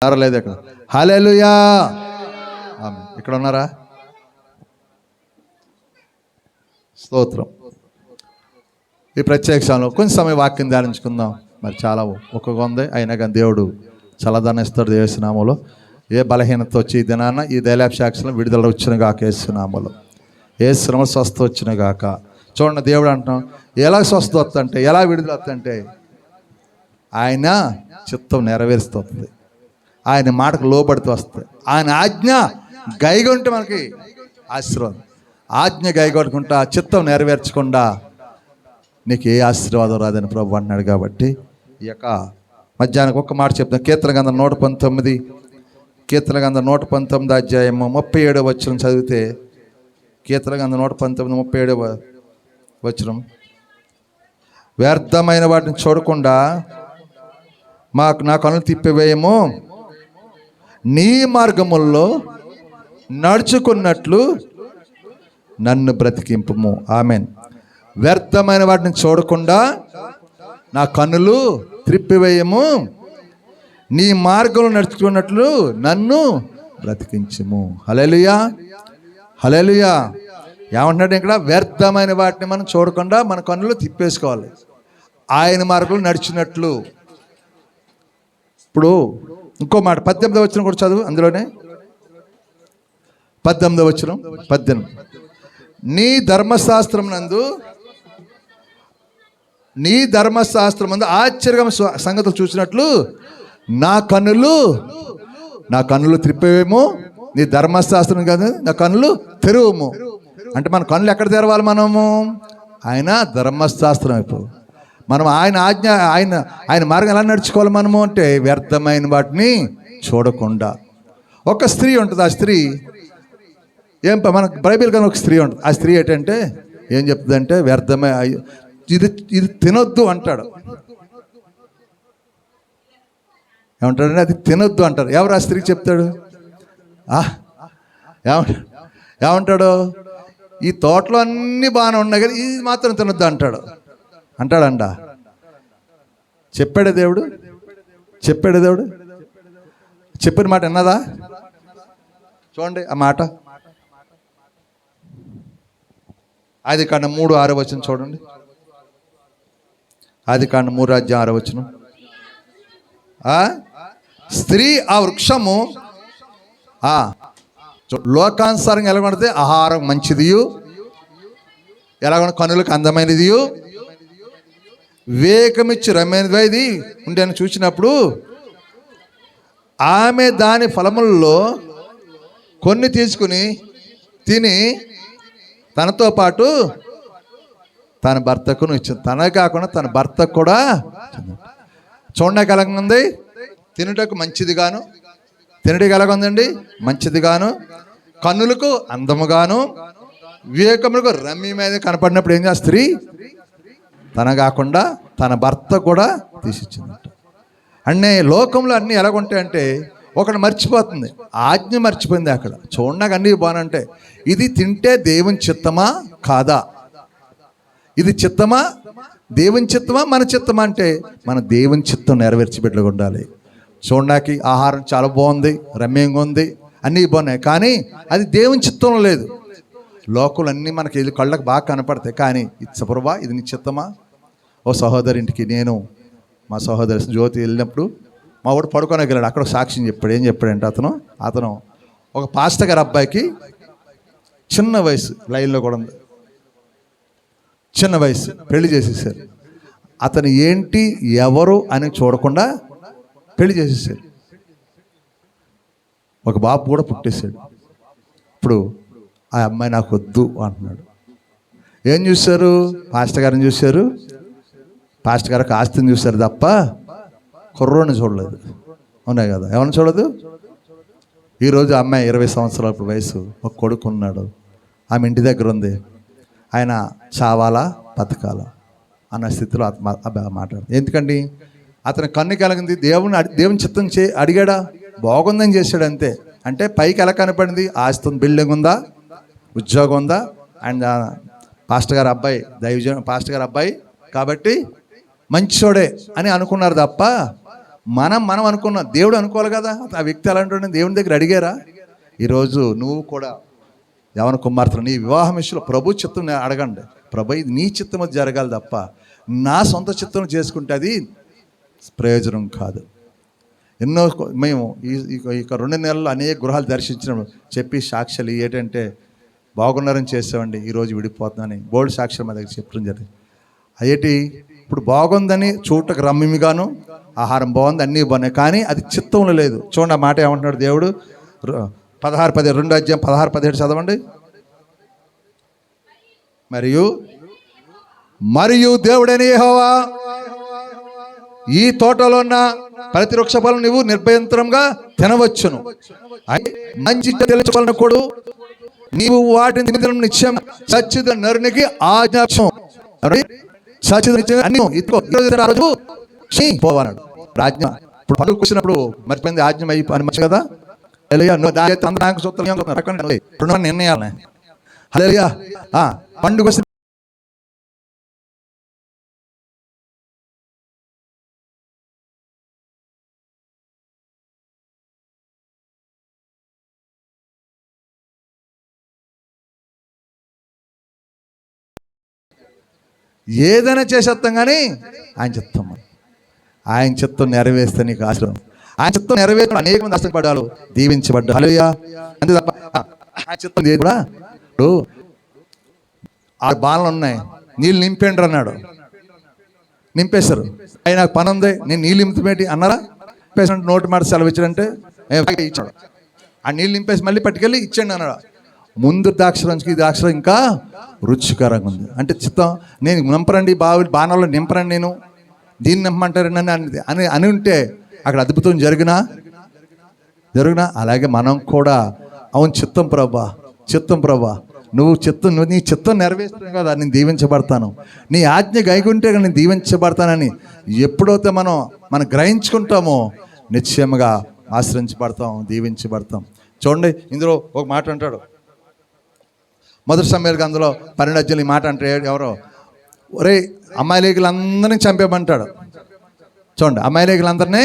ఎవరు లేదు ఇక్కడ. హల్లెలూయా. ఆమేన్. ఇక్కడ ఉన్నారా? స్తోత్రం. ఈ ప్రత్యేక సమయంలో కొంచెం సమయం వాక్యం ధ్యానించుకుందాం. మరి చాలా ఒక్కొక్క ఉంది, అయినా కానీ దేవుడు చల్లదాన్ని ఇస్తాడు యేసునామములో. ఏ బలహీనత వచ్చి ఈ దినాన ఈ దైలాభిషేకంలో విడుదల వచ్చిన గాక యేసునామములో. ఏ శ్రమ స్వస్థ వచ్చిన గాక. చూడండి, దేవుడు అంటున్నాం ఎలా స్వస్థ వస్తుందంటే, ఎలా విడుదల వస్తుందంటే ఆయన చిత్తం నెరవేరుస్తుంది, ఆయన మాటకు లోబడుతూ వస్తుంది. ఆయన ఆజ్ఞ గైగొంటే మనకి ఆశీర్వాదం. ఆజ్ఞ గైగొట్టుకుంటా చిత్తం నెరవేర్చకుండా నీకు ఏ ఆశీర్వాదం రాదని ప్రభు అన్నాడు. కాబట్టి ఈ యొక్క మధ్యాహ్నం ఒక్క మాట చెప్తాను. కీర్తన గ్రంథం 119, కీర్తన గ్రంథం 119 అధ్యాయము 37వ వచనం చదివితే, కీర్తన గ్రంథం 119 37వ వచనం, వ్యర్థమైన వాటిని చూడకుండా నా కనులు తిప్పివేయము, నీ మార్గముల్లో నడుచుకున్నట్లు నన్ను బ్రతికింపుము. ఆమెన్. వ్యర్థమైన వాటిని చూడకుండా నా కన్నులు త్రిప్పివేయము, నీ మార్గంలో నడుచుకున్నట్లు నన్ను బ్రతికించుము. హల్లెలూయా, హల్లెలూయా. ఏమంటున్నాడు ఇక్కడ? వ్యర్థమైన వాటిని మనం చూడకుండా మన కన్నులు తిప్పేసుకోవాలి, ఆయన మార్గంలో నడిచినట్లు. ఇప్పుడు ఇంకో మాట 18వ వచనం కూడా చదువు. అందులోనే 18వ వచనం 18, నీ ధర్మశాస్త్రం నందు ఆశ్చర్యమైన సంగతులు చూసినట్లు నా కన్నులు త్రిప్పేమో, నీ ధర్మశాస్త్రం కాదు నా కన్నులు తెరువుము. అంటే మన కన్నులు ఎక్కడ తెరవాలి? మనము ఆయన ధర్మశాస్త్రం వైపు, మనం ఆయన ఆజ్ఞ, ఆయన మార్గం ఎలా నడుచుకోవాలి మనము అంటే వ్యర్థమైన వాటిని చూడకుండా. ఒక స్త్రీ ఉంటుంది, ఆ స్త్రీ మన బైబిల్ కానీ ఒక స్త్రీ ఉంటుంది. ఆ స్త్రీ ఏంటంటే ఏం చెప్తుందంటే వ్యర్థమే, ఇది తినొద్దు అంటాడు. ఏమంటాడంటే అది తినొద్దు అంటారు. ఎవరు ఆ స్త్రీకి చెప్తాడు? ఏమంటాడు? ఈ తోటలో అన్నీ బాగానే ఉన్నాయి కానీ ఇది మాత్రం తినొద్దు అంటాడంట. చెప్పాడే దేవుడు? చెప్పిన మాట విన్నదా? చూడండి ఆ మాట. ఆదికాండం 3:6 వచనం చూడండి. ఆదికాండం 3:6 వచనం. స్త్రీ ఆ వృక్షము లోకానుసారంగా ఎలా పడితే ఆహారం మంచిదియు, ఎలాగ కనులకు అందమైనదియు, వివేకమిచ్చి రమ్యమైనది ఉండేని చూసినప్పుడు ఆమె దాని ఫలములలో కొన్ని తీసుకుని తిని తనతో పాటు తన భర్తకును ఇచ్చింది. తనే కాకుండా తన భర్తకు కూడా. చూడడానికి ఎలాగ ఉంది? తినుటకు మంచిదిగాను, తినడానికి ఎలాగ ఉందండి? మంచిదిగాను, కన్నులకు అందముగాను, వివేకములకు రమ్యమైన కనపడినప్పుడు ఏం చేస్తుంది? స్త్రీ తన కాకుండా తన భర్త కూడా తీసిచ్చిందట. అన్నీ లోకంలో అన్నీ ఎలాగుంటాయంటే ఒకటి మర్చిపోతుంది, ఆజ్ఞ మర్చిపోయింది. అక్కడ చూడడానికి అన్నీ బాగుంటే ఇది తింటే దేవుని చిత్తమా కాదా? ఇది చిత్తమా, దేవుని చిత్తమా, మన చిత్తమా అంటే మన దేవుని చిత్తం నెరవేర్చి బిడ్డలుగా ఉండాలి. చూడడానికి ఆహారం చాలా బాగుంది, రమ్యంగా ఉంది, అన్నీ బాగున్నాయి, కానీ అది దేవుని చిత్తంలో లేదు. లోకులు అన్నీ మనకి కళ్ళకు బాగా కనపడతాయి, కానీ ఇచ్చప్రభా ఇది నీ చిత్తమా? ఓ సహోదరింటికి నేను మా సహోదరి జ్యోతి వెళ్ళినప్పుడు మా వాడు పడుకోనకి వెళ్ళాడు. అక్కడ సాక్ష్యం చెప్పాడు. ఏం చెప్పాడంటే అతను ఒక పాస్టర్ గారి అబ్బాయికి చిన్న వయసు, లైన్లో కూడా ఉంది, చిన్న వయసు, పెళ్లి చేసేసారు. అతను ఏంటి ఎవరు అని చూడకుండా పెళ్లి చేసేసారు. ఒక బాబు కూడా పుట్టేశాడు. ఇప్పుడు ఆ అమ్మాయి నాకు వద్దు అంటున్నాడు. ఏం చూశారు? పాస్టర్ గారిని చూశారు, పాస్టర్ గారికి ఆస్తిని చూశారు తప్ప కుర్రోని చూడలేదు. ఉన్నాయి కదా, ఎవరిని చూడదు. ఈరోజు అమ్మాయి 20 సంవత్సరాల వయసు, ఒక కొడుకు ఉన్నాడు, ఆమె ఇంటి దగ్గర ఉంది. ఆయన చావాలా బతకాలా అన్న స్థితిలో మాట్లాడు. ఎందుకండి? అతని కన్ను కలిగింది, దేవుని చిత్తం అడిగాడా? బాగుందని చేశాడు అంతే. అంటే పైకి ఎలా కనపడింది? ఆస్తి ఉంది, బిల్డింగ్ ఉందా, ఉద్యోగం ఉందా, అండ్ పాస్టర్ గారు అబ్బాయి పాస్టర్ గారు అబ్బాయి కాబట్టి మంచోడే అని అనుకున్నారు తప్ప మనం అనుకున్నాం, దేవుడు అనుకోవాలి కదా. ఆ వ్యక్తి అలాంటి దేవుని దగ్గర అడిగారా? ఈరోజు నువ్వు కూడా యవన కుమార్తెలు నీ వివాహం విషయంలో ప్రభు చిత్తం అడగండి. ప్రభు ఇది నీ చిత్తం జరగాలి తప్ప నా సొంత చిత్తం చేసుకుంటే అది ప్రయోజనం కాదు. ఎన్నో మేము ఈ 2 నెలలు అనేక గృహాలు దర్శించినప్పుడు చెప్పి సాక్ష్యాలు ఏంటంటే బాగున్నారని చేసామండి, ఈరోజు విడిపోతుందని బోల్డ్ సాక్ష్యాలు మా దగ్గర చెప్పడం జరిగింది. అయ్యేటి ఇప్పుడు బాగుందని చూడటకు రమ్యమిగాను, ఆహారం బాగుంది, అన్నీ బాగున్నాయి, కానీ అది చిత్తంలో లేదు. చూడండి ఆ మాట ఏమంటున్నాడు దేవుడు. 16-17 చదవండి. మరియు దేవుడైన యెహోవా ఈ తోటలో ఉన్న ప్రతి వృక్ష ఫలం నువ్వు నిర్భయంతరంగా తినవచ్చును, మంచి తెలుసుకోవాలనుకోడు, నీవు వాటిని నిత్యం సచ్చిత నరునికి ఆజ్ఞాపం పోవాలన్నాడు. ఆజ్ఞ ఇప్పుడు పనులు కూర్చున్నప్పుడు మర్చిపోయింది ఆజ్ఞ అయిపోయి మంచి కదా. నిర్ణయాలనే పండుగ ఏదైనా చేసేస్తాం, కానీ ఆయన చిత్తం నెరవేస్తే నీకు ఆశ్రమం. ఆయన చిత్తం నెరవేర్చడం అనేక మంది ఆశపడ్డారు, దీవించబడ్డారు. హల్లెలూయా. అంతే తప్ప ఆయన చిత్తం కూడా ఇప్పుడు 6 బాణలు ఉన్నాయి, నీళ్ళు నింపేండ్రు అన్నాడు, నింపేశారు. ఆయన నాకు పని ఉంది, నేను నీళ్ళు నింపేటి అన్నారా? నింపేసినట్టు నోటి మాట సెలవు ఇచ్చాడంటే ఇచ్చాడు. ఆ నీళ్ళు నింపేసి మళ్ళీ పట్టుకెళ్ళి ఇచ్చాడు అన్నాడు. ముందు ద్రాక్షరంకి ఈ ద్రాక్ష ఇంకా రుచికరంగా ఉంది అంటే చిత్తం. నేను నింపరండి బాణాల్లో నింపరండి, నేను దీన్ని నింపమంటారండి అని ఉంటే అక్కడ అద్భుతం జరిగినా. అలాగే మనం కూడా అవును చిత్తం ప్రభా నువ్వు నీ చిత్తం నెరవేర్చడం కదా నేను దీవించబడతాను, నీ ఆజ్ఞ గైకుంటే నేను దీవించబడతానని ఎప్పుడైతే మనం గ్రహించుకుంటామో నిశ్చయముగా ఆశ్రయించబడతాం, దీవించబడతాం. చూడండి ఇందులో ఒక మాట అంటాడు, మొదటి సమయాలకు అందులో 12 ఈ మాట అంటే ఎవరో ఒరే అమాలేకులందరినీ చంపేమంటాడు. చూడండి అమాలేకులందరినీ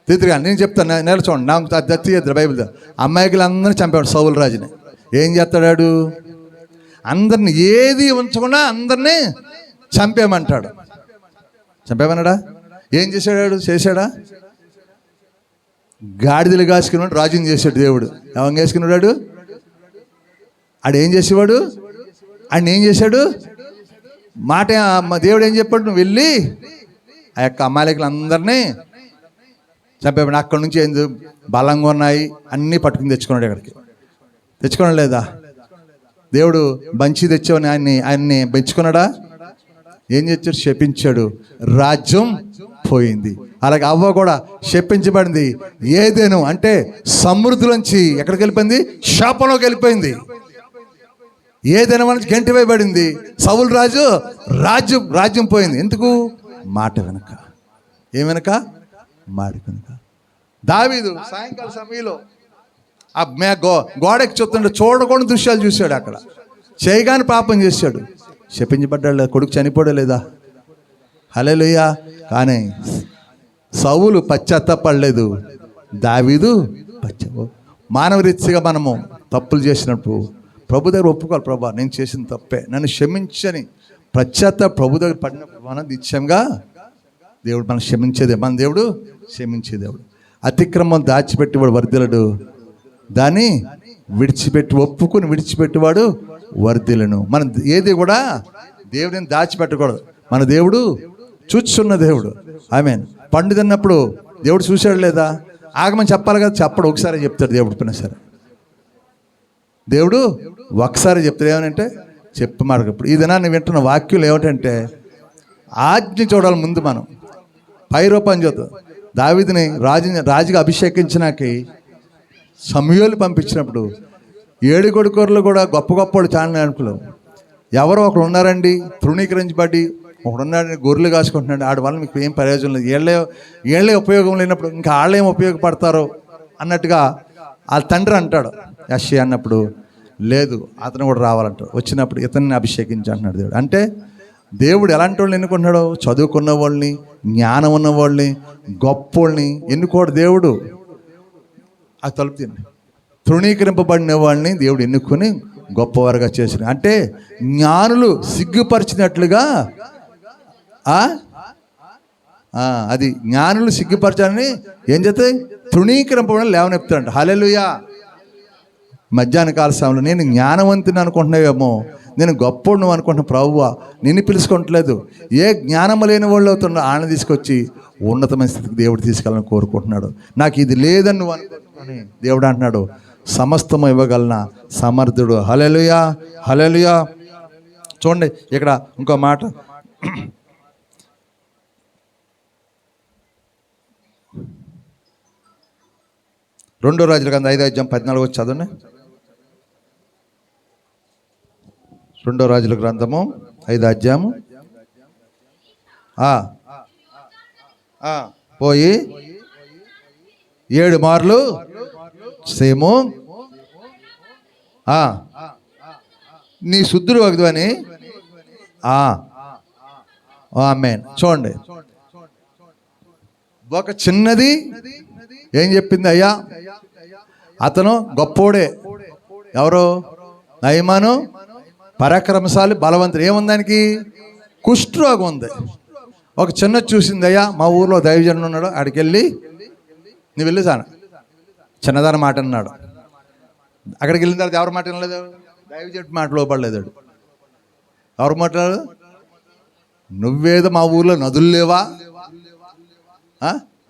తిరిగా నేను చెప్తాను నేల చూడండి, నాకు దత్తి చేద్దరు బైబిల్. అమాలేకులందరినీ చంపేవాడు సౌలు రాజుని. ఏం చేస్తాడు? అందరిని ఏది ఉంచకుండా అందరినీ చంపేమంటాడు. చంపేమన్నాడా? ఏం చేశాడా? గాడిదలు కాసుకున్నాడు రాజుని చేశాడు దేవుడు. ఎవరు వేసుకున్నాడు? ఆడేం చేసేవాడు? ఆయన ఏం చేశాడు? మాట దేవుడు ఏం చెప్పాడు? నువ్వు వెళ్ళి ఆ యొక్క అమాలేకులందరినీ చంపేవాడు. అక్కడి నుంచి ఏంది బలంగా ఉన్నాయి అన్నీ పట్టుకుని తెచ్చుకున్నాడు. ఇక్కడికి తెచ్చుకోవడం లేదా? దేవుడు బంచి తెచ్చావని ఆయన్ని పెంచుకున్నాడా? ఏం చేశాడు? శపించాడు, రాజ్యం పోయింది. అలాగే అవ్వ కూడా శపించబడింది. ఏదేను అంటే సమృద్ధిలోంచి ఎక్కడికి వెళ్ళిపోయింది? శాపంలోకి వెళ్ళిపోయింది. ఏదైనా మనకి గంటి వేయబడింది. సౌలు రాజు రాజ్యం పోయింది. ఎందుకు? మాట వెనక. ఏం వెనక? మాట వెనక. దావీదు సాయంకాల సమయంలో ఆ గోడకి చూడకూడని దృశ్యాలు చూశాడు. అక్కడ చేయగానే పాపం చేశాడు, శపించబడ్డాడు. కొడుకు చనిపోవడం లేదా? హల్లెలూయా. కానీ సౌలు పశ్చాత్తాపడలేదు, దావీదు మానవరీత్యగా మనము తప్పులు చేసినప్పుడు ప్రభు దగ్గర ఒప్పుకోవాలి. ప్రభా నేను చేసిన తప్పే, నన్ను క్షమించని ప్రభు దగ్గర పడినప్పుడు మనం నిత్యంగా దేవుడు మనం క్షమించేదే. మన దేవుడు క్షమించే దేవుడు. అతిక్రమం దాచిపెట్టేవాడు వర్ధిలడు, దాన్ని ఒప్పుకుని విడిచిపెట్టేవాడు వర్ధిలను. మన ఏది కూడా దేవుడిని దాచిపెట్టకూడదు. మన దేవుడు చూచున్న దేవుడు. ఆమేన్. పండు తిన్నప్పుడు దేవుడు చూశాడు లేదా? ఆగమని చెప్పాలి కదా, చెప్పడు. ఒకసారి చెప్తాడు దేవుడు. పైన సరే దేవుడు ఒకసారి చెప్తాడు. ఏమనంటే చెప్పు మాట. ఇప్పుడు ఈ దినాన్ని వింటున్న వాక్యులు ఏమిటంటే ఆజ్ఞ చూడాలి ముందు. మనం పైరూపం చూద్దాం. దావీదుని రాజుగా అభిషేకించినాకి సమూయేలు పంపించినప్పుడు 7 కొడుకులు కూడా గొప్ప గొప్పవాళ్ళు చాలా అనుకులు ఎవరో ఒకరు ఉన్నారండి, తృణీకరించబడి ఒకడున్నాడు, గొర్రెలు కాసుకుంటున్నాడు. ఆడి వల్ల మీకు ఏం ప్రయోజనం లేదు, ఏళ్ళే ఉపయోగం లేనప్పుడు ఇంకా వాళ్ళేం ఉపయోగపడతారో అన్నట్టుగా వాళ్ళ తండ్రి అంటాడు. యెషయా అన్నప్పుడు లేదు అతను కూడా రావాలంటాడు. వచ్చినప్పుడు ఇతన్ని అభిషేకించి అంటున్నాడు దేవుడు. అంటే దేవుడు ఎలాంటి వాళ్ళని ఎన్నుకుంటున్నాడు? చదువుకున్న వాళ్ళని, జ్ఞానం ఉన్న వాళ్ళని, గొప్పోళ్ళని ఎన్నుకోడు దేవుడు. ఆ తలుపు తిండి తృణీకరింపబడిన వాళ్ళని దేవుడు ఎన్నుకొని గొప్పవారుగా చేసిన. అంటే జ్ఞానులు సిగ్గుపరిచినట్లుగా అది జ్ఞానులు సిగ్గుపరచాలని ఏం చేస్తే తృణీకరింపబడి లేవనెత్తాడు. హల్లెలూయా. మధ్యాహ్న కాల సమయంలో నేను జ్ఞానవంతుని అనుకుంటున్నావేమో, నేను గొప్ప నువ్వు అనుకుంటున్నా. ప్రభువా నిన్ను పిలుచుకోవట్లేదు. ఏ జ్ఞానం లేని వాళ్ళు అవుతున్నా ఆయన తీసుకొచ్చి ఉన్నతమైన స్థితికి దేవుడు తీసుకెళ్ళాలని కోరుకుంటున్నాడు. నాకు ఇది లేదని నువ్వు అనుకుంటున్నాను. దేవుడు అంటున్నాడు సమస్తము ఇవ్వగలన సమర్థుడు. హల్లెలూయా, హల్లెలూయా. చూడండి ఇక్కడ ఇంకో మాట, 2 రాజుల గ్రంథం 5:14 చదవండి. 2 రాజుల గ్రంథము 5 పోయి 7 మార్లు సేము నీ శుద్ధుడు వగదు అని ఆమేన్. చూడండి ఒక చిన్నది ఏం చెప్పింది? అయ్యా అతను గొప్పోడే. ఎవరు? నయమాను పరాక్రమశాలి, బలవంతుడు. ఏముంది దానికి? కుష్ఠరోగం ఉంది. ఒక చిన్న చూసింది, అయ్యా మా ఊర్లో దైవజనుడు ఉన్నాడు, ఆడికి వెళ్ళి నువ్వు వెళ్ళి సాన చిన్నదాని మాట అన్నాడు. అక్కడికి వెళ్ళిన తర్వాత ఎవరి మాట వినలేదు? దైవజనుడి మాట లోపడలేదు. ఎవరు మాట్లాడు? నువ్వేదో మా ఊర్లో నదులు లేవా,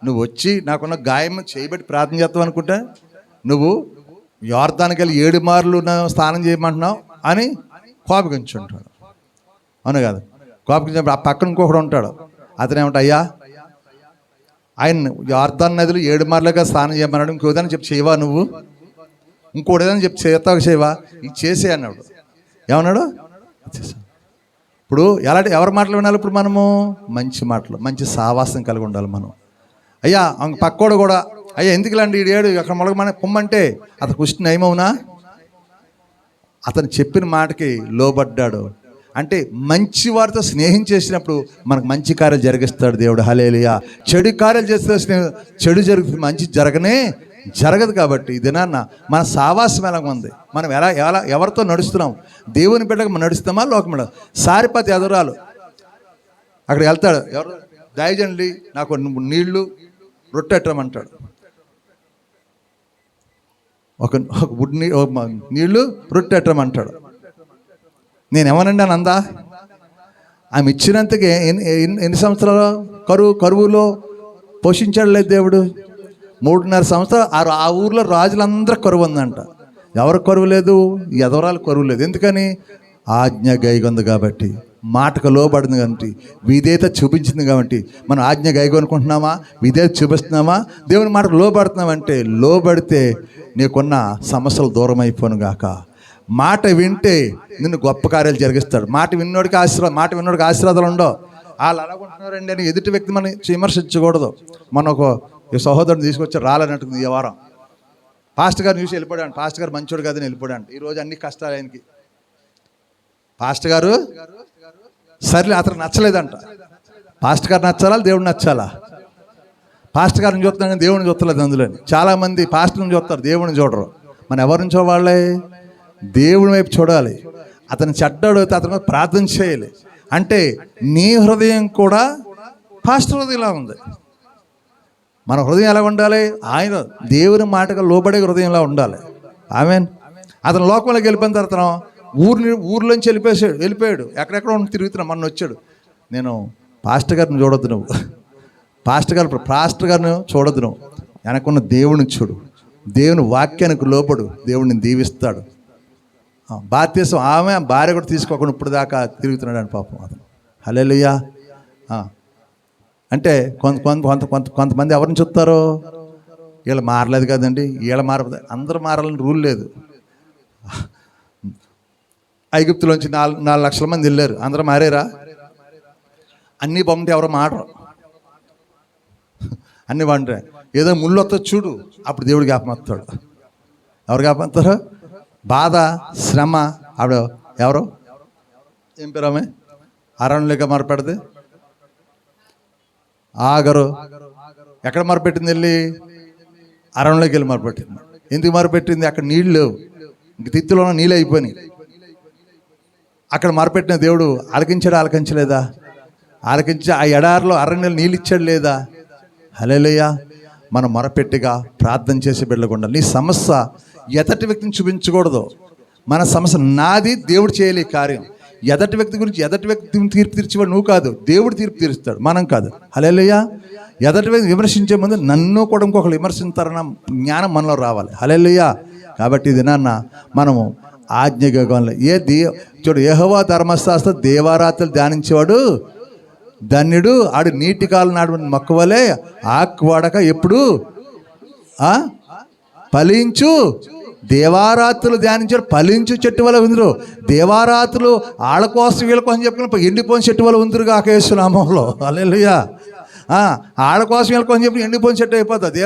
నువ్వు వచ్చి నాకున్న గాయం చేయబట్టి ప్రార్థన చేస్తావు అనుకుంటే నువ్వు యోర్దానికి వెళ్ళి 7 మార్లు స్నానం చేయమంటున్నావు అని కోపగించుంటాడు. అవును కాదు? కోపగించినప్పుడు ఆ పక్కన ఇంకొకడు ఉంటాడు. అతను ఏమంటా, అయ్యా ఆయన యోర్దాన్ నదిలో 7 మార్లుగా స్నానం చేయమన్నాడు, ఇంకోదాన్ని చెప్పి చేయవా నువ్వు? ఇంకోటి ఏదైనా చెప్పి చేస్తావు చేయవా? ఇది చేసే అన్నాడు. ఏమన్నాడు? ఇప్పుడు ఎలాంటి ఎవరి మాటలు వినాలి? ఇప్పుడు మనము మంచి మాటలు, మంచి సావాసం కలిగి ఉండాలి మనం. అయ్యా పక్కోడు కూడా, అయ్యా ఎందుకు ఇలాంటి 7 అక్కడ మొలగమని పొమ్మంటే అతను కుష్టి నయమవునా? అతను చెప్పిన మాటకి లోబడ్డాడు. అంటే మంచి వారితో స్నేహం చేసినప్పుడు మనకు మంచి కార్యాలు జరిగిస్తాడు దేవుడు. హల్లెలూయా. చెడు కార్యాలు చేస్తే చెడు జరుగుతుంది, మంచి జరగదు. కాబట్టి దినాన్న మన సావాసం ఎలా ఉంది? మనం ఎవరితో నడుస్తున్నాం? దేవుని బిడ్డగా మనం నడుస్తామా లోకం? సారిపతి ఎదురాలు అక్కడికి వెళ్తాడు. ఎవరు? దయజండి నాకు నీళ్లు రొట్టెట్టమంటాడు. ఒక నీళ్లు రొట్టెట్టమంటాడు. నేనేమనండి అని అందా? ఆమె ఇచ్చినంతకే ఎన్ని సంవత్సరాలు కరువులో పోషించాడు లేదు దేవుడు? 3.5 సంవత్సరాలు ఆ ఊర్లో రాజులందరూ కరువు ఉందంట. ఎవరికి కరువు లేదు? ఎదవరాలు కరువు లేదు. ఎందుకని? ఆజ్ఞ గైగొంది కాబట్టి, మాటకు లోబడింది కాబట్టి, విధేయత చూపించింది కాబట్టి. మనం ఆజ్ఞ గైగొనుకుంటున్నామా? విధేయత చూపిస్తున్నామా? దేవుని మాటకు లోబడుతున్నామంటే, లోబడితే నీకున్న సమస్యలు దూరం అయిపోను గాక. మాట వింటే నిన్ను గొప్ప కార్యాలు జరిగిస్తాడు. మాట విన్నోడికి ఆశీర్వాదాలు ఉండవు. వాళ్ళు అలాగుంటున్నారండి అని ఎదుటి వ్యక్తి మనం విమర్శించకూడదు. మన ఒక సహోదరుని తీసుకొచ్చి రాలన్నట్టుంది ఈ వారం. పాస్టర్ గారు చూసి వెళ్ళిపోయాడు. పాస్టర్ గారు మంచోడు కాదని వెళ్ళిపోయాడు. ఈరోజు అన్ని కష్టాలు ఆయనకి. పాస్టర్ గారు సర్లే, అతను నచ్చలేదంట. పాస్టర్ గారు నచ్చాలా, దేవుడు నచ్చాలా? పాస్టర్ గారిని చూస్తున్నాను కానీ దేవుడిని చూస్తలేదు. అందులో చాలామంది పాస్టర్ని చూస్తారు, దేవుడిని చూడరు. మనం ఎవరిని చూడాలి? దేవుని వైపు చూడాలి. అతను చెడ్డాడు అయితే అతను ప్రార్థన చేయాలి. అంటే నీ హృదయం కూడా పాస్టర్ హృదయంలా ఉంది. మన హృదయం ఎలా ఉండాలి? ఆయన దేవుని మాటగా లోబడే హృదయంలా ఉండాలి. ఆమేన్. అతను లోకంలోకి వెళ్ళిపోయిన తర్వాత ఊర్లోంచి వెళ్ళిపోయాడు. ఎక్కడెక్కడ తిరుగుతున్నాం. మొన్న వచ్చాడు. నేను పాస్టర్ గారిని చూడొద్దు, నువ్వు పాస్టర్ గారిని చూడొద్దు, నువ్వు వెనకున్న దేవుని చూడు, దేవుని వాక్యానికి లోపడు, దేవుడిని దీవిస్తాడు. బాధ్యసం ఆమె భార్య కూడా తీసుకోకుండా ఇప్పుడు దాకా తిరుగుతున్నాడు అని పాపం అతను. హల్లెలూయా. అంటే కొంతమంది ఎవరిని చూస్తారో, వీళ్ళు మారలేదు కదండి, వీళ్ళ మారదు, అందరూ మారాలని రూల్ లేదు. ఐగుప్తులోంచి 4 లక్షల మంది వెళ్ళారు, అందరూ మారారా? అన్నీ బాగుంటే ఎవరో మారరు, అన్నీ బాగుంటాయి. ఏదో ముళ్ళు వస్తుంది చూడు, అప్పుడు దేవుడు జ్ఞాపకం వస్తాడు. ఎవరు జ్ఞాపకం వస్తారు? బాధ, శ్రమ. ఆవిడ ఎవరు? ఏం పేరు ఆమె? అరణ్యగా మొరపెడది. ఆగరు ఎక్కడ మొరపెట్టింది? వెళ్ళి అరణ్యలోకి వెళ్ళి మొరపెట్టింది. ఎందుకు మొరపెట్టింది? అక్కడ నీళ్ళు లేవు, ఇంక తిత్తులో నీళ్ళు అయిపోయినాయి. అక్కడ మొరపెట్టిన దేవుడు ఆలకించాడా? ఆలకించలేదా? ఆలకించి ఆ ఎడారిలో అరణ్యంలో నీళ్ళు ఇచ్చాడు లేదా? హల్లెలూయా. మనం మొరపెట్టిగా ప్రార్థన చేసి బిడ్డకుండా నీ సమస్య ఎదటి వ్యక్తిని చూపించకూడదు. మన సమస్య నాది, దేవుడు చేయలే కార్యం. ఎదటి వ్యక్తి గురించి ఎదటి వ్యక్తిని తీర్పు తీర్చేవాడు నువ్వు కాదు, దేవుడు తీర్పు తీరుస్తాడు, మనం కాదు. హల్లెలూయా. ఎదటి వ్యక్తి విమర్శించే ముందు నన్ను కూడా ఇంకొకరు విమర్శించారన్న జ్ఞానం మనలో రావాలి. హల్లెలూయా. కాబట్టి ఇది నాన్న మనము ఆజ్ఞగా చూడు, యెహోవా ధర్మశాస్త్ర దేవారాత్రులు ధ్యానించేవాడు ధన్యుడు. ఆడు నీటి కాలు నాడు మొక్కవలే ఆకువాడక ఎప్పుడు ఫలించు. దేవారాత్రులు ధ్యానించాడు, ఫలించు చెట్టు వల్ల ఉందరు. దేవారాత్రులు ఆళ్ళ కోసం వీళ్ళ కోసం చెప్పిన ఎండిపోయిన చెట్టు వల్ల ఉందరుగా ఆకేస్తున్నామంలో. హల్లెలూయా. ఆళ్ళ కోసం వీళ్ళ కోసం చెప్పి ఎండిపోయిన చెట్టు అయిపోతుంది.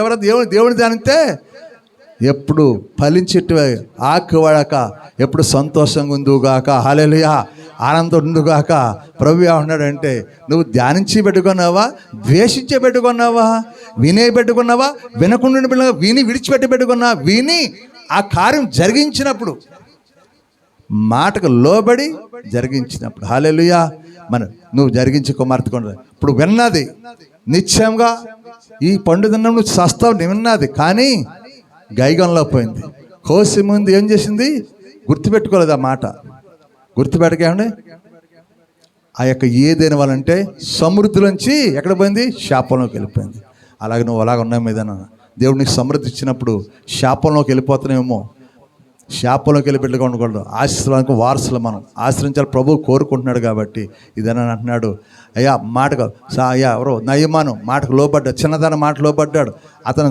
దేవుని ధ్యానిస్తే ఎప్పుడు ఫలించెట్టు ఆకువాడక ఎప్పుడు సంతోషంగా ఉందుగాక. హల్లెలూయా. ఆనందం ఉండుగాక. ప్రభు ఏమన్నాడంటే, నువ్వు ధ్యానించి పెట్టుకున్నావా, ద్వేషించే పెట్టుకున్నావా, వినే పెట్టుకున్నావా, వినకుండా విని విడిచిపెట్టి పెట్టుకున్నా, విని ఆ కార్యం జరిగించినప్పుడు, మాటకు లోబడి జరిగించినప్పుడు. హల్లెలూయా. నువ్వు జరిగించి కుమార్తె కొండ ఇప్పుడు విన్నది నిశ్చయంగా ఈ పండు తిన్నావు, నువ్వు సస్తావు విన్నది, కానీ గైగంలో పోయింది. కోసి ముందు ఏం చేసింది? గుర్తుపెట్టుకోలేదు. ఆ మాట గుర్తుపెట్టకేమండి. ఆ యొక్క ఏదైనా వాళ్ళంటే సమృద్ధిలోంచి ఎక్కడ పోయింది? శాపంలోకి వెళ్ళిపోయింది. అలాగే నువ్వు అలాగ ఉన్నావు ఏదైనా దేవుడు నీకు సమృద్ధి ఇచ్చినప్పుడు శాపంలోకి వెళ్ళిపోతున్నామేమో. శాపంలోకి వెళ్ళి బిడ్డగా ఉండకూడదు. ఆశ్రయానికి వారసులు మనం ఆశ్రయించాలి. ప్రభువు కోరుకుంటున్నాడు. కాబట్టి ఇదని అంటున్నాడు, అయ్యా మాటకు అయ్యా ఎవరో నయమాను మాటకు లోబడ్డాడు, చిన్నదాని మాట లోబడ్డాడు, అతను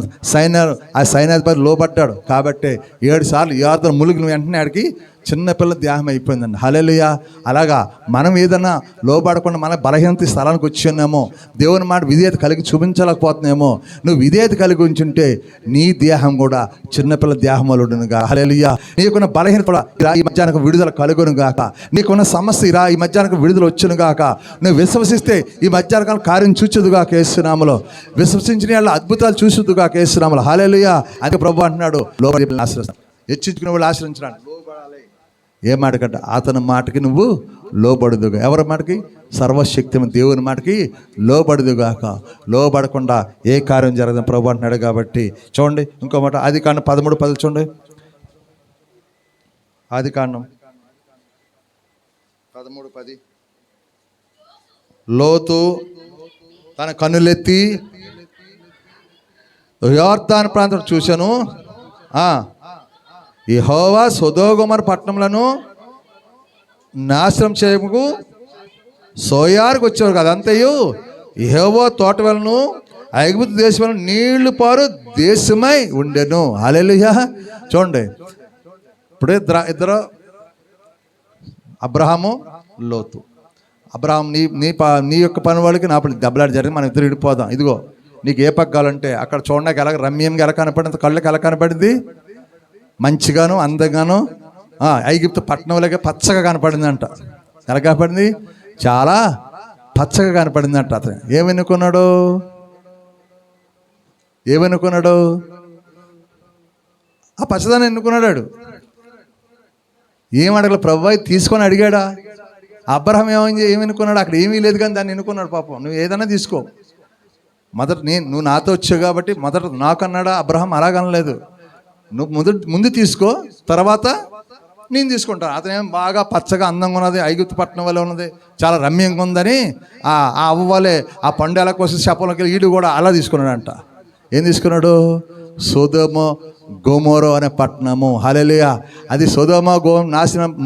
సైన్యాధిపతి లోబడ్డాడు. కాబట్టి 7 సార్లు యాదన ములుగులు వెంటనే ఆడికి చిన్నపిల్ల ధ్యానం అయిపోయిందండి. హల్లెలూయా. అలాగా మనం ఏదన్నా లోబడకుండా మన బలహీనత స్థలానికి వచ్చి ఉన్నామో, దేవుని మాట విధేయత కలిగి చూపించలేకపోతున్నామో, నువ్వు విధేయత కలిగి ఉంచుంటే నీ దేహం కూడా చిన్నపిల్ల దేహములుగా. హల్లెలూయా. నీకున్న బలహీనత కూడా ఈ మధ్యాహ్నం విడుదల కలుగును గాక. నీకున్న సమస్య ఈ మధ్యాహ్నం విడుదల వచ్చును గాక. నువ్వు విశ్వసిస్తే ఈ మధ్యాహ్నం కార్యం చూచుదుగా యేసునామములో. విశ్వసించిన వాళ్ళ అద్భుతాలు చూసుదుగా యేసునామములో. హల్లెలూయా. అది ప్రభు అంటున్నాడు, లోబడి ఆశ్రయిస్తాడు. హెచ్చించుకునే వాళ్ళు ఆశ్రయించడానికి ఏ మాటకంటే అతని మాటకి నువ్వు లోబడుదుగా. ఎవరి మాటకి? సర్వశక్తి దేవుని మాటకి లోబడుదుగాక. లోబడకుండా ఏ కార్యం జరగదు ప్రభు అంటున్నాడు. కాబట్టి చూడండి ఇంకో మాట, ఆదికాండం 13:10 చూడండి. ఆదికాండం 13:10. లోతు తన కన్నులెత్తి యొర్దాను ప్రాంతం చూశాను, యెహోవా సొదొమ గొమొర్రా పట్టణములను నాశనం చేయకు సోయారుకు వచ్చేవారు కదా, అంతయు యెహోవా తోటవలను ఐగుప్తు దేశం నీళ్లు పారు దేశమై ఉండెను. హల్లెలూయా. చూడండి, ఇప్పుడే ఇద్దరు అబ్రహాము లోతు. అబ్రహాం నీ యొక్క పని వాళ్ళకి నా పని దెబ్బలాడి జరిగి మనం ఇద్దరు విడిపోదాం. ఇదిగో నీకు ఏ పగ్గాలంటే అక్కడ చూడడానికి ఎలా రమ్యంగా ఎలా కనపడింది, కళ్ళకి ఎలా కనపడింది, మంచిగాను అందంగాను. ఐగుప్తు పట్టణంలోకి పచ్చగా కనపడిందంట. ఎలా కనపడింది? చాలా పచ్చగా కనపడిందంట. అతను ఏమనుకున్నాడు? ఆ పచ్చదాన్ని ఎన్నుకున్నాడు. ఏం అడగల ప్రభువా తీసుకొని అడిగాడా? అబ్రహాం ఏమనుకున్నాడు? అక్కడ ఏమీ లేదు కానీ దాన్ని ఎన్నుకున్నాడు. పాపం నువ్వు ఏదైనా తీసుకో, మొదట నువ్వు నాతో వచ్చావు కాబట్టి మొదట నాకు అన్నాడా? అబ్రహాం అలాగనలేదు. నువ్వు ముందు తీసుకో, తర్వాత నేను తీసుకుంటాను. అతనేం బాగా పచ్చగా అందంగా ఉన్నది, ఐగుప్తు పట్టణం వల్ల ఉన్నది, చాలా రమ్యంగా ఉందని ఆ అవ్వలే ఆ పండు ఎలా కోసం చెప్పలోకి ఈడు కూడా అలా తీసుకున్నాడంట. ఏం తీసుకున్నాడు? సొదొమ గొమొర్రా అనే పట్టణము. హల్లెలూయా. అది సొదొమ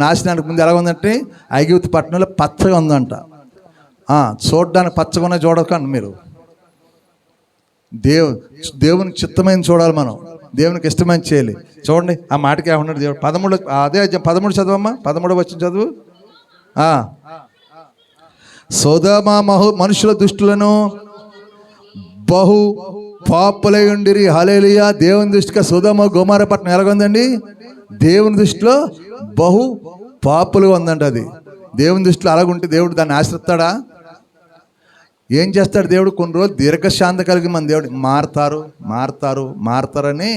నాశనానికి ముందు ఎలా ఉందంటే ఐగుప్తు పట్టణంలో పచ్చగా ఉందంట. చూడడానికి పచ్చగా ఉన్న చూడకండి మీరు. దేవునికి చిత్తమైన చూడాలి మనం, దేవునికి ఇష్టమైన చేయాలి. చూడండి ఆ మాటకి ఏమన్నాడు దేవుడు? 13 చదవమ్మా, 13 వచ్చిన చదువు. సొదొమ మనుషుల దుష్టులను బహు పాపులై ఉండిరి. హల్లెలూయా. దేవుని దృష్టిగా సొదొమ గొమొర్రా పట్టణం ఎలాగుందండి? దేవుని దృష్టిలో బహు పాపులుగా ఉందంట. అది దేవుని దృష్టిలో అలాగుంటే దేవుడు దాన్ని ఆశ్రయిస్తాడా? ఏం చేస్తాడు దేవుడు? కొన్ని రోజులు దీర్ఘశాంత కలిగి మన దేవుడు మారతారని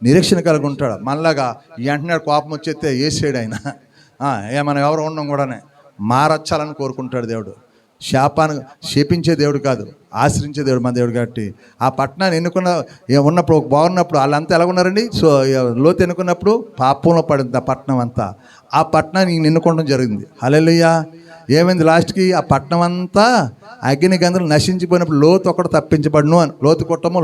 నిరీక్షణ కలిగి ఉంటాడు. మనలాగా వెంటనే కోపం వచ్చేస్తే వేసేడు ఆయన. మనం ఎవరు ఉండడం కూడానే మారచ్చాలని కోరుకుంటాడు దేవుడు. శపించే దేవుడు కాదు, ఆశ్రయించే దేవుడు మన దేవుడు. కాబట్టి ఆ పట్టణాన్ని ఉన్నప్పుడు బాగున్నప్పుడు వాళ్ళంతా ఎలా ఉన్నారండి? సో లోతు ఎన్నుకున్నప్పుడు పాపంలో పడింది ఆ పట్టణం అంతా. ఆ పట్టణాన్ని ఎన్నుకోవడం జరిగింది. హల్లెలూయా. ఏమైంది లాస్ట్కి? ఆ పట్టణం అంతా అగ్ని గంధలు నశించిపోయినప్పుడు లోతు ఒకటి తప్పించబడును అని. లోతు కుటుంబం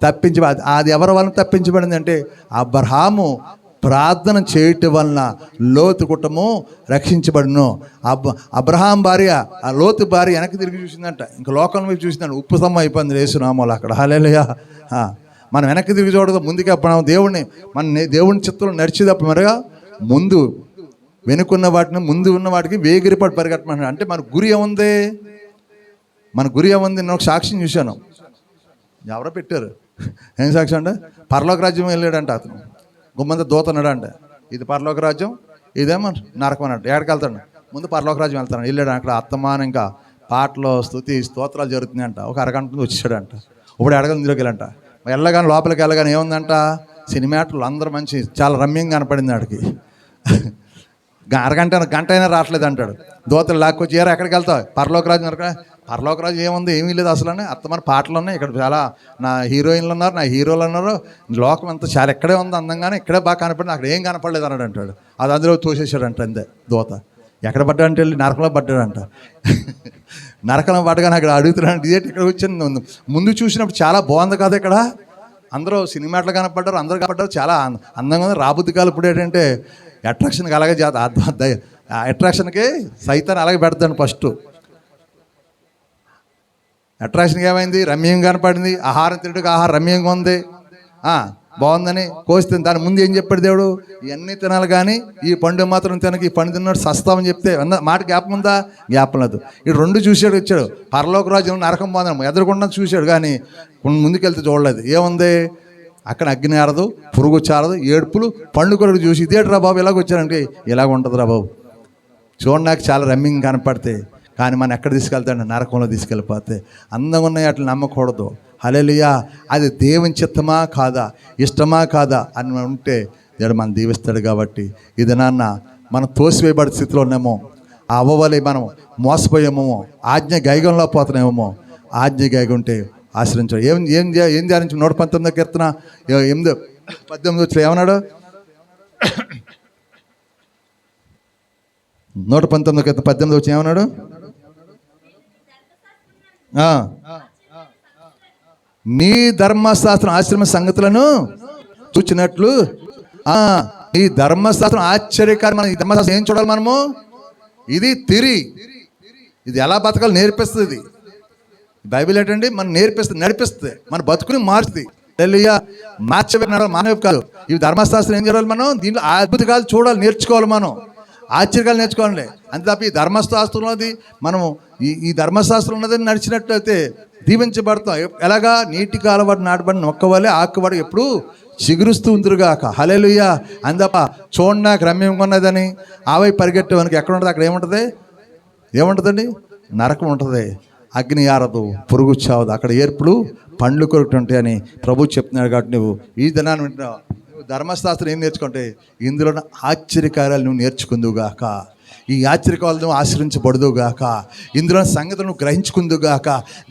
తప్పించబడి, అది ఎవరి వలన తప్పించబడింది అంటే అబ్రహాము ప్రార్థన చేయటం వలన లోతు కుటుంబం రక్షించబడును. అబ్రహాం భార్య, ఆ లోతు భార్య వెనక్కి తిరిగి చూసిందంట, ఇంకా లోకం వైపు చూసిందంట. ఉప్పు స్తంభం అయిపోయింది యేసునామాలు అక్కడ. హల్లెలూయా. మనం వెనక్కి తిరిగి చూడదు, ముందుగా మనం దేవుని చిత్తంలో నడిచేటప్పుడు మరగా ముందు వెనుకున్న వాటిని ముందు ఉన్న వాటికి వేగిరిపాటు పరిగెట్టమంటాడు. అంటే మన గురి ఏముంది? నేను ఒక సాక్ష్యం చూశాను. ఎవరో పెట్టారు, ఏం సాక్ష్యం అంటే పరలోక రాజ్యం వెళ్ళాడంట అతను. గుమ్మంత దూతన్నాడు అంట, ఇది పరలోక రాజ్యం, ఇదేమో నరకం అన్నట్టు. ఎక్కడికి వెళ్తాడు? ముందు పరలోక రాజ్యం వెళ్తాను. వెళ్ళాడు. అక్కడ అత్తమానం ఇంకా పాటలు స్తోత్రాలు జరుగుతున్నాయంట. ఒక అరగంట వచ్చాడంట. ఇప్పుడు అడగందులోకి వెళ్ళంట. వెళ్ళగానే లోపలికి వెళ్ళగానే ఏముందంట? సినిమాటలు అందరూ మంచి చాలా రమ్యంగా కనపడింది ఆడికి. గంట అయినా రావట్లేదు అంటాడు. దోతలు లాక్కొచ్చి ఎక్కడికి వెళ్తావు? పరలోక రాజు ఏముంది? ఏమీ లేదు అసలు అని. అత్తమైన పాటలు ఉన్నాయి ఇక్కడ, చాలా నా హీరోయిన్లు ఉన్నారు, నా హీరోలు ఉన్నారు, లోకం అంతా చాలా ఎక్కడే ఉంది అందంగానే, ఇక్కడే బాగా కనపడింది, అక్కడ ఏం కనపడలేదు అన్నాడు అంటాడు. అది అందులో తోసేసాడంట అంతే దోత. ఎక్కడ పడ్డాడంటే వెళ్ళి నరకంలో పడ్డాడంట. నరకంలో పడ్డగానే అక్కడ అడుగుతున్నాడు, ఇదేంటి ఇక్కడ వచ్చింది? ముందు చూసినప్పుడు చాలా బాగుంది కదా ఇక్కడ, అందరూ సినిమాట్లు కనపడ్డారు, అందరూ కనపడ్డారు, చాలా అందంగా ఉంది. రాబుద్ది కాలు ఇప్పుడు ఏంటంటే అట్రాక్షన్కి అలాగే అట్రాక్షన్కి సైతాన్ని అలాగే పెడతాను. ఫస్ట్ అట్రాక్షన్కి ఏమైంది? రమ్యంగా కనపడింది. ఆహారం తింటుకు ఆహారం రమ్యంగా ఉంది, బాగుందని కోస్తుంది. దాని ముందు ఏం చెప్పాడు దేవుడు? ఇవన్నీ తినాలి కానీ ఈ పండు మాత్రం తినక, ఈ పండు తిన్నాడు సస్తామని చెప్తే మాట జ్ఞాపం ఉందా? జ్ఞాపం లేదు. ఇటు రెండు చూశాడు, వచ్చాడు. పరలోక రాజ్యం నరకం బాగుంది ఎదురుకుండా చూశాడు కానీ ముందుకెళ్తే చూడలేదు. ఏముంది అక్కడ? అగ్ని ఆరదు, పురుగు చారదు, ఏడుపులు, పండు కొరకు చూసి ఇదేట్రా బాబు ఇలాగ వచ్చారంటే ఇలాగ ఉంటుంది రా బాబు. చూడడానికి చాలా రమ్యంగా కనపడితే కానీ మనం ఎక్కడ తీసుకెళ్తాడు? నరకంలో తీసుకెళ్ళిపోతే. అందంగా ఉన్నాయి అట్లా నమ్మకూడదు. హల్లెలూయా. అది దేవుని చిత్తమా కాదా, ఇష్టమా కాదా అని ఉంటే దేవుడు మనం దీవిస్తాడు. కాబట్టి ఇది నాన్న మనం తోసివేయబడే స్థితిలో ఉన్నామో, అవ్వవలే మనం మోసపోయేమో, ఆజ్ఞ గైగంలో పోతున్నామేమో. ఆజ్ఞ గైగ ఉంటే ఆశ్రయించాడు. ఏం ధ్యానించి 119 కీర్తన 8:18 వచ్చి ఏమన్నాడు? 119 కీర్తన 18 వచ్చి ఏమన్నాడు? నీ ధర్మశాస్త్రం ఆశ్రమ సంగతులను చూచినట్లు, ఈ ధర్మశాస్త్రం ఆశ్చర్యకారి. మనం ఈ ధర్మశాస్త్రం ఏం చూడాలి మనము? ఇది ఇది ఎలా బతకాలి నేర్పిస్తుంది. బైబిల్ ఏంటండి? మనం నేర్పిస్తుంది, నడిపిస్తుంది, మన బతుకుని మారుస్తుంది. మార్చే మానవ కాదు. ఈ ధర్మశాస్త్రం ఏం చేయాలి? మనం దీంట్లో అద్భుతాలు చూడాలి, నేర్చుకోవాలి, మనం ఆశ్చర్యాలు నేర్చుకోవాలి. అంతే తప్ప ఈ ధర్మశాస్త్రంలోది మనము ఈ ధర్మశాస్త్రం ఉన్నదని నడిచినట్లయితే దీవించబడతాం. ఎలాగా? నీటికి అలవాటు నాటబడిన మొక్కవలే ఆకుబడి ఎప్పుడు చిగురుస్తూ ఉందిరుగాక. హల్లెలూయా. అందప్ప చూడడానికి రమ్యంగా ఉన్నదని ఆవై పరిగెట్టేవానికి ఎక్కడ ఉంటుంది? అక్కడ ఏముంటుందండి? నరకం ఉంటుంది. అగ్ని ఆరదు, పురుగు చావదు, అక్కడ ఏర్పులు పండ్లు కొరుకుంటాయి అని ప్రభు చెప్తున్నాడు. కాబట్టి నువ్వు ఈ దినాన్ని వింటున్నావు. ధర్మశాస్త్రం ఏం నేర్చుకుంటే ఇందులో ఆశ్చర్యకార్యాలు నువ్వు నేర్చుకుందువుగాక. ఈ ఆశ్చర్యకాలు నువ్వు ఆశ్రయించబడదుగాక. ఇందులో సంగతులను గ్రహించుకుందుగాక.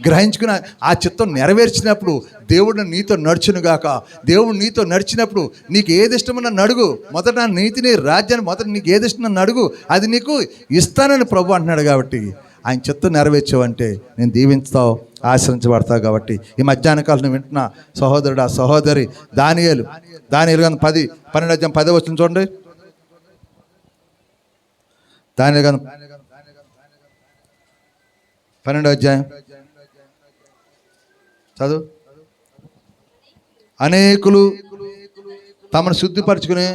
గ్రహించుకున్న ఆ చిత్తం నెరవేర్చినప్పుడు దేవుడు నీతో నడుచునుగాక. దేవుడు నీతో నడిచినప్పుడు నీకు ఏది ఇష్టమన్నా నడుగు. మొదట నా నీతిని, రాజ్యాన్ని మొదట నీకు ఏది ఇష్టమన్నా నడుగు, అది నీకు ఇస్తానని ప్రభు అంటున్నాడు. కాబట్టి ఆయన చిత్తం నెరవేర్చావంటే నేను దీవించుతావు, ఆశ్రయించబడతావు. కాబట్టి ఈ మధ్యాహ్న కాలం నువ్వు వింటున్న సహోదరుడు, ఆ సహోదరి దానియేలు 10:12 వచ్చిన చూడండి. దానియేలు 12 చదువు. అనేకులు తమను శుద్ధిపరచుకుని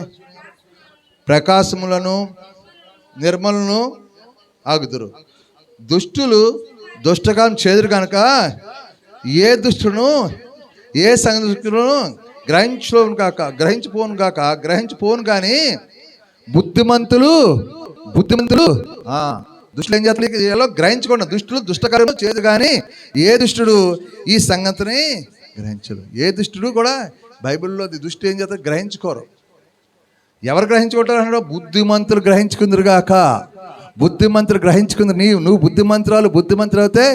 ప్రకాశములను నిర్మలను ఆగుదురు. దుష్టులు దుష్టకాలం చేదురు కనుక ఏ దుష్టును, ఏ సంగతులను గ్రహించిపోను కానీ బుద్ధిమంతులు బుద్ధిమంతులు దుష్టులు ఏం చేస్తారు గ్రహించుకోండి. దుష్టులు దుష్టకరము చేయదు, కానీ ఏ దుష్టుడు ఈ సంగతిని గ్రహించడు. ఏ దుష్టుడు కూడా బైబిల్లో దుష్టు ఏం చేస్తారు, గ్రహించుకోరు. ఎవరు గ్రహించుకుంటారు అన్నాడు, బుద్ధిమంతులు గ్రహించుకుందరుగాక. బుద్ధిమంతులు గ్రహించుకుంది. నువ్వు బుద్ధిమంతులు అయితే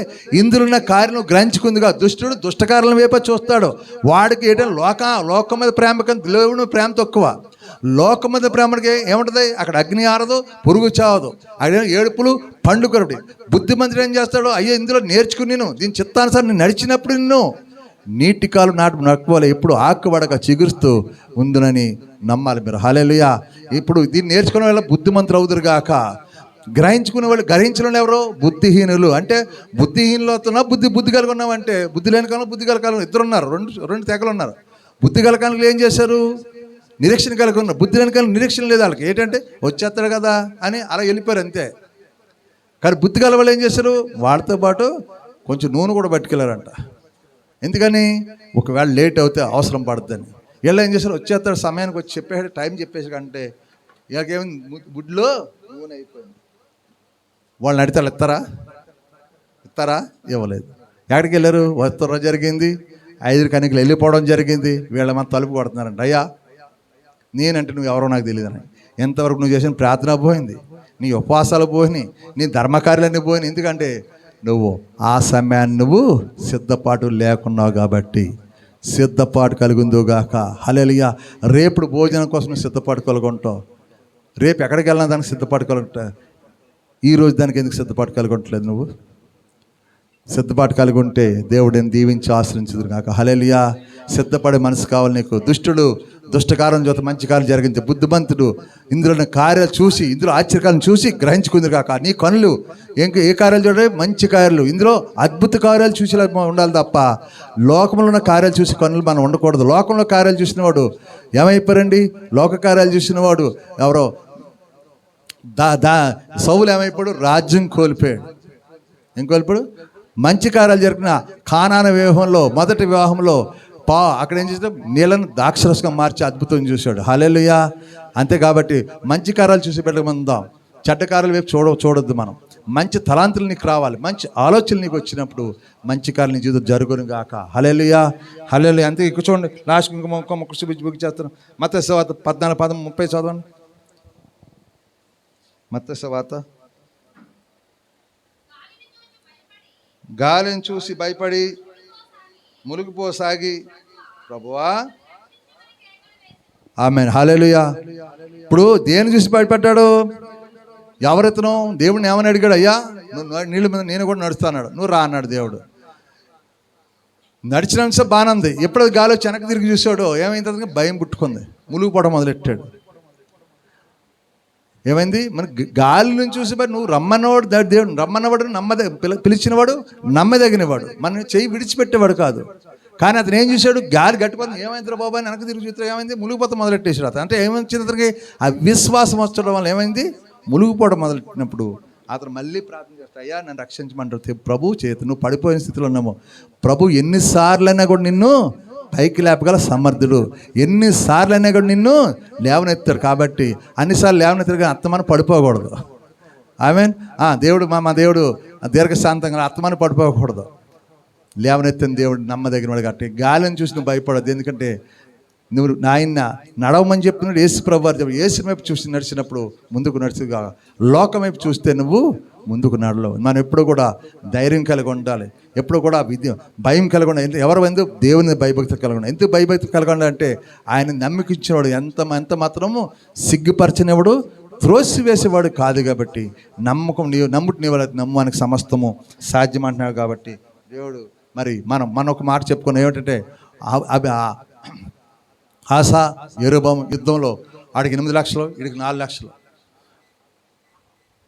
ఇందులో కార్యం గ్రహించుకుందిగా. దుష్టుడు దుష్టకారుల వైపు చూస్తాడు. వాడికి ఏంటంటే లోకం మీద ప్రేమ కన్నా దేవుని ప్రేమ తక్కువ. లోకం మీద ప్రేమకి ఏముంటుంది, అక్కడ అగ్ని ఆరదు, పురుగు చావదు, అక్కడ ఏడుపులు పండుకొరటి. బుద్ధిమంతుడు ఏం చేస్తాడు, అయ్యో ఇందులో నేర్చుకుని నేను దీని చిత్తానుసారం నేను నడిచినప్పుడు నిన్ను నీటి కాలు నడుపుకోవాలి, ఎప్పుడు ఆకుబడక చిగురుస్తూ ఉందునని నమ్మాలి మీరు. హల్లెలూయా. ఇప్పుడు దీన్ని నేర్చుకునే వాళ్ళ బుద్ధిమంతులు అవుదురుగాక. గ్రహించుకునే వాళ్ళు, గ్రహించిన వాళ్ళు ఎవరు, బుద్ధిహీనులు. అంటే బుద్ధిహీనులతో బుద్ధి కలిగి ఉన్నామంటే, బుద్ధి లేని కాలం బుద్ధి కలిగి కాలం ఇద్దరు ఉన్నారు, రెండు తెగలు ఉన్నారు. బుద్ధి కలిగి కాలంలో ఏం చేశారు, నిరీక్షణ కలిగి ఉన్నారు. బుద్ధి లేని కాలం నిరీక్షణ లేదు వాళ్ళకి. ఏంటంటే వచ్చేస్తాడు కదా అని అలా వెళ్ళిపోయారు అంతే. కానీ బుద్ధి గల వాళ్ళు ఏం చేశారు, వాళ్ళతో పాటు కొంచెం నూనె కూడా పట్టుకెళ్ళారంట. ఎందుకని, ఒకవేళ లేట్ అవుతే అవసరం పడుతుందని. వీళ్ళు ఏం చేశారు, వచ్చేస్తాడు సమయానికి వచ్చి చెప్పేసాడు, టైం చెప్పేసి కంటే వీళ్ళకేమైంది, గుడ్లో నూనె అయిపోయింది. వాళ్ళని అడితారు ఇస్తారా ఇవ్వలేదు. ఎక్కడికి వెళ్ళారు, వస్తున్న జరిగింది, 5 కనికలు వెళ్ళిపోవడం జరిగింది. వీళ్ళ మన తలుపు కొడుతున్నారంట. అయ్యా నేనంటే నువ్వు ఎవరో నాకు తెలియదని. ఎంతవరకు నువ్వు చేసిన ప్రార్థన పోయింది, నీ ఉపవాసాలు పోయినాయి, నీ ధర్మకార్యాలన్నీ పోయినాయి. ఎందుకంటే నువ్వు ఆ సమయాన్ని నువ్వు సిద్ధపాటు లేకున్నావు కాబట్టి. సిద్ధపాటు కలిగిందుగాక. హల్లెలూయా. రేపు భోజనం కోసం నువ్వు సిద్ధపాటు కలుగుంటావు. రేపు ఎక్కడికి వెళ్ళినా దానికి సిద్ధపాటు కలుగుంటా. ఈరోజు దానికి ఎందుకు సిద్ధపాటు కలిగి ఉండట్లేదు? నువ్వు సిద్ధపాటు కలిగి ఉంటే దేవుడిని దీవించి ఆశ్రయించుదురు కాక. హల్లెలూయా. సిద్ధపడే మనసు కావాలి నీకు. దుష్టుడు దుష్టకారం చేత మంచి కార్యం జరిగించే బుద్ధిమంతుడు ఇందులో కార్యాలు చూసి, ఇందులో ఆశ్చర్యకాలను చూసి గ్రహించుకుంది కాక. నీ కనులు ఏ కార్యాలు చూడాలి, మంచి కార్యాలు, ఇందులో అద్భుత కార్యాలు చూసి ఉండాలి తప్ప లోకంలో ఉన్న కార్యాలు చూసి కనులు మనం ఉండకూడదు. లోకంలో కార్యాలు చూసినవాడు ఏమైపోయారండి, లోక కార్యాలు చూసినవాడు ఎవరో సౌలు ఏమైపోయాడు, రాజ్యం కోల్పోయాడు. ఏం కోల్పోయాడు? మంచి కార్యాలు జరిగిన కానాన వివాహంలో, మొదటి వివాహంలో అక్కడ ఏం చేస్తే నీళ్ళను ద్రాక్షరసంగా మార్చి అద్భుతం చూశాడు. హల్లెలూయా. అంతే. కాబట్టి మంచి కార్యాలు చూసి పెట్టమందాం, చెడ్డ కార్యాల వైపు చూడొద్దు. మనం మంచి తలాంతులు నీకు రావాలి, మంచి ఆలోచనలు నీకు వచ్చినప్పుడు మంచి కార్యాలు నీ జీవితం జరుగును గాక. హల్లెలూయా. హల్లెలూయా. అంతే. ఇక్కడ చూడండి, లాస్ట్ ఇంకొక బుక్ చేస్తాను. మత్తయి సువార్త 14:30 చదవండి. మత్తయి సువార్త. గాలిని చూసి భయపడి మునిగిపోసాగి ప్రభువా. ఆమేన్. హల్లెలూయా. ఇప్పుడు దేని చూసి భయపడ్డాడు? ఎవరెత్తను దేవుడిని ఏమని అడిగాడు? అయ్యా నువ్వు నీళ్ళ మీద నేను కూడా నడుస్తాన్నాడు. నువ్వు రా అన్నాడు దేవుడు. నడిచినంత బాగానే ఉంది. ఎప్పుడు గాలి వచ్చి వెనక్కి తిరిగి చూసాడు, ఏమైంది? భయం పుట్టుకుంది, మునిగిపోవడం మొదలెట్టాడు. ఏమైంది? మన గాలి నుంచి చూసి నువ్వు రమ్మన్నవాడు దేవుడు, రమ్మన్నవాడు పిలిచినవాడు నమ్మదగినవాడు, మన చెయ్యి విడిచిపెట్టేవాడు కాదు. కానీ అతను ఏం చూశాడు, గాలి గట్టిపోతుంది, ఏమైంది బాబా అని వెనక్కి తిరిగి చూస్తే ఏమైంది? మునిగిపోతా మొదలెట్టేసాడు అతను. అంటే ఏమైంది అతనికి? ఆ విశ్వాసం వచ్చడం వల్ల ఏమైంది? మునిగిపోవడం మొదలెట్టినప్పుడు అతను మళ్ళీ ప్రార్థన చేస్తాడు, అయ్యా నన్ను రక్షించమంటారు. ప్రభు చేతి నువ్వు పడిపోయిన స్థితిలో ఉన్నాము. ప్రభు ఎన్నిసార్లైనా కూడా నిన్ను పైకి లేపగల సమర్థుడు, ఎన్నిసార్లైనా కూడా నిన్ను లేవనెత్తారు. కాబట్టి అన్నిసార్లు లేవనెత్తారు, కానీ అత్తమని పడిపోకూడదు. ఆమేన్. దేవుడు మా దేవుడు దీర్ఘశాంతంగా అత్తమని పడిపోకూడదు. లేవనెత్తిన దేవుడు నమ్మదగిన వాడు. కాబట్టి గాలిని చూసి నువ్వు భయపడద్దు. ఎందుకంటే నువ్వు నాయన నడవమని చెప్పినప్పుడు యేసు ప్రభువారు యేసు వైపు చూసి నడిచినప్పుడు ముందుకు నడుచుగా. లోకం వైపు చూస్తే నువ్వు ముందుకు నడలేవు. మనం ఎప్పుడు కూడా ధైర్యం కలిగి ఉండాలి, ఎప్పుడు కూడా భయం కలిగి ఉండాలి. ఎవరు ఎందుకు? దేవుని భయభక్తి కలిగి ఉండాలి. ఎందుకు భయభక్తి కలిగి ఉండాలంటే ఆయన నమ్మికిచ్చినవాడు, ఎంత మాత్రము సిగ్గుపరచనివాడు, త్రోసివేసేవాడు కాదు. కాబట్టి నమ్మకం నీ వాళ్ళ నమ్మకానికి సమస్తము సాధ్యం అంటున్నాడు. కాబట్టి దేవుడు మరి మనం ఒక మాట చెప్పుకున్నాం, ఏమిటంటే ఆసా యెరోబాము యుద్ధంలో ఆడికి 8 లక్షలు, వీడికి 4 లక్షలు.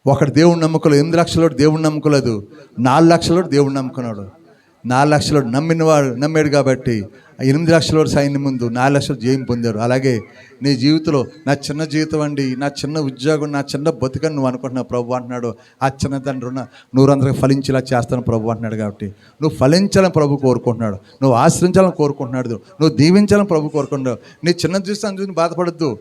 ఒకటి దేవుడు నమ్ముకోలేదు, 8 లక్షలు దేవుడు నమ్ముకోలేదు, 4 లక్షలు దేవుడు నమ్ముకున్నాడు. 4 లక్షలు నమ్మాడు కాబట్టి 8 లక్షల సైన్యం ముందు 4 లక్షలు జయం పొందారు. అలాగే నీ జీవితంలో నా చిన్న జీవితం అండి, నా చిన్న ఉద్యోగం, నా చిన్న బతుకని నువ్వు అనుకుంటున్నావు. ప్రభు అంటున్నాడు, ఆ చిన్న తండ్రి నూరందరికి ఫలించేలా చేస్తాను ప్రభు అంటున్నాడు. కాబట్టి నువ్వు ఫలించాలని ప్రభు కోరుకుంటున్నాడు, నువ్వు ఆశ్రయించాలని కోరుకుంటున్నాడు, నువ్వు దీవించాలని ప్రభు కోరుకుంటున్నాడు. నీ చిన్న జీవితాన్ని చూసి బాధపడద్దు,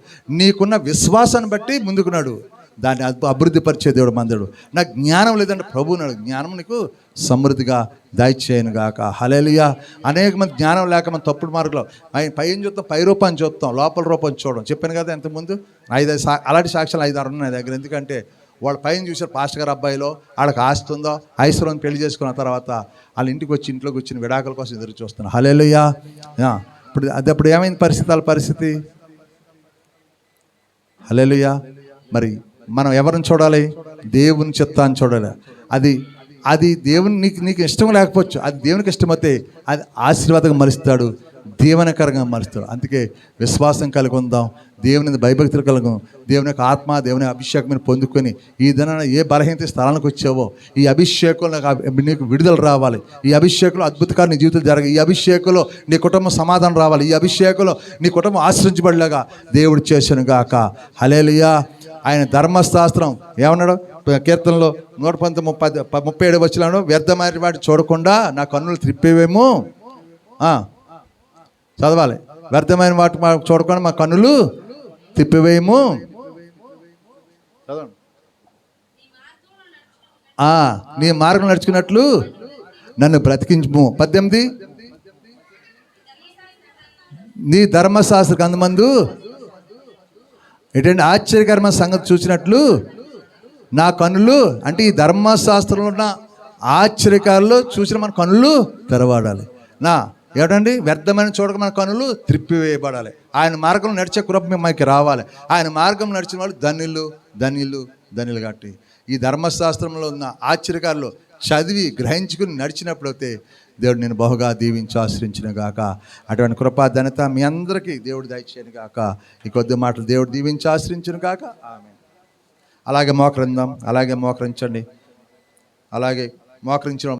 నీకున్న విశ్వాసాన్ని బట్టి ముందుకున్నాడు. దాన్ని అభివృద్ధి పరిచే దేవుడు మందుడు. నాకు జ్ఞానం లేదంటే ప్రభువు నాడు జ్ఞానం నీకు సమృద్ధిగా దయచేయను గాక. హల్లెలూయా. అనేక మంది జ్ఞానం లేక మన తప్పుడు మార్గంలో పైన చూస్తాం, పై రూపాన్ని చూస్తాం, లోపల రూపాన్ని చూడడం. చెప్పాను కదా ఇంతకుముందు, అలాంటి సాక్ష్యాలు 5-6 ఉన్నాయి నా దగ్గర. ఎందుకంటే వాళ్ళు పైన చూసారు పాస్టర్ గారు అబ్బాయిలో వాళ్ళకి ఆస్తి ఉందో, ఐశ్వర్యం పెళ్లి చేసుకున్న తర్వాత వాళ్ళ ఇంట్లోకి వచ్చిన విడాకుల కోసం ఎదురు చూస్తున్నారు. హల్లెలూయా. ఇప్పుడు ఏమైంది పరిస్థితి, వాళ్ళ పరిస్థితి? హల్లెలూయా. మరి మనం ఎవరిని చూడాలి? దేవుని చిత్తాన్ని చూడాలి. అది దేవుని నీకు ఇష్టం లేకపోవచ్చు, అది దేవునికి ఇష్టమైతే అది ఆశీర్వాదంగా మలుస్తాడు, దీవెనకరంగా మలుస్తాడు. అందుకే విశ్వాసం కలిగి ఉందాం, దేవుని భయభక్తులు కలుగు, దేవుని యొక్క ఆత్మ, దేవుని అభిషేకం పొందుకొని ఈ దినాన ఏ బలహీనత స్థలానికి వచ్చావో ఈ అభిషేకంలో నీకు విడుదల రావాలి. ఈ అభిషేకంలో అద్భుతకాలు నీ జీవితం జరగాలి. ఈ అభిషేకంలో నీ కుటుంబం సమాధానం రావాలి. ఈ అభిషేకంలో నీ కుటుంబం ఆశ్రయించబడేలాగా దేవుడు చేశాను గాక. హల్లెలూయా. ఆయన ధర్మశాస్త్రం ఏమన్నాడు? కీర్తనలో 137 వచ్చినాడు, వ్యర్థమైన వాటి చూడకుండా నా కన్నులు త్రిప్పేవేమో. చదవాలి. వ్యర్థమైన వాటి చూడకుండా మా కన్నులు తిప్పివేయము. చదవండి. నీ మార్గం నడుచుకున్నట్లు నన్ను బ్రతికించుము. 18 నీ ధర్మశాస్త్ర గ్రంథమందు ఏంటంటే ఆశ్చర్యకరమైన సంగతి చూసినట్లు నా కన్నులు, అంటే ఈ ధర్మశాస్త్రంలో ఉన్న ఆశ్చర్యకారులు చూసిన మన కన్నులు తెరవాడాలి. ఏమిటండి? వ్యర్థమైన చూడక మన కన్నులు త్రిప్పివేయబడాలి. ఆయన మార్గంలో నడిచే కృప మనకి రావాలి. ఆయన మార్గం నడిచిన వాళ్ళు ధన్యులు కాబట్టి ఈ ధర్మశాస్త్రంలో ఉన్న ఆశ్చర్యకారులు చదివి గ్రహించుకుని నడిచినప్పుడు అయితే దేవుడు నేను బహుగా దీవించి ఆశ్రయించిన గాక. అటువంటి కృపా ధన్యత మీ అందరికీ దేవుడు దయచేయను గాక. ఈ కొద్ది మాటలు దేవుడు దీవించి ఆశ్రయించును గాక. ఆమేన్. అలాగే మోకరిందాం, అలాగే మోకరించండి, అలాగే మోకరించడం.